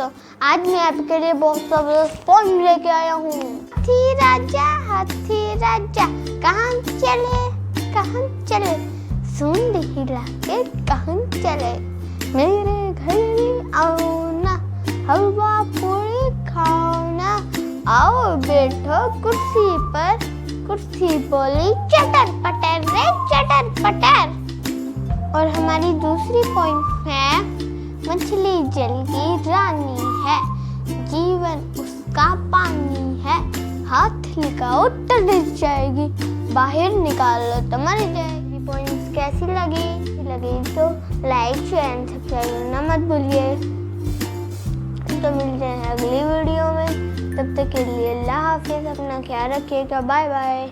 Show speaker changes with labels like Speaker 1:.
Speaker 1: दोस्तों, आज मैं आपके लिए बहुत जबरदस्त पोएम लेके आया हूँ। हाथी राजा कहाँ चले सूंड हिला के कहाँ चले, मेरे घर में आओ ना, हलवा पूरी खाओ ना, आओ बैठो कुर्सी पर, कुर्सी बोली चटर पटर रे चटर पटर। और हमारी दूसरी पॉइंट है, मछली जल की रानी है, जीवन उसका पानी है, हाथ लगाओ तो डर जाएगी, बाहर निकालो तो मर जाएगी। पॉइंट्स कैसी लगी तो लाइक शेयर एंड सब्सक्राइब करना मत भूलिए। तो मिलते हैं अगली वीडियो में, तब तक के लिए अल्लाह हाफिज़, अपना ख्याल रखिएगा, बाय बाय।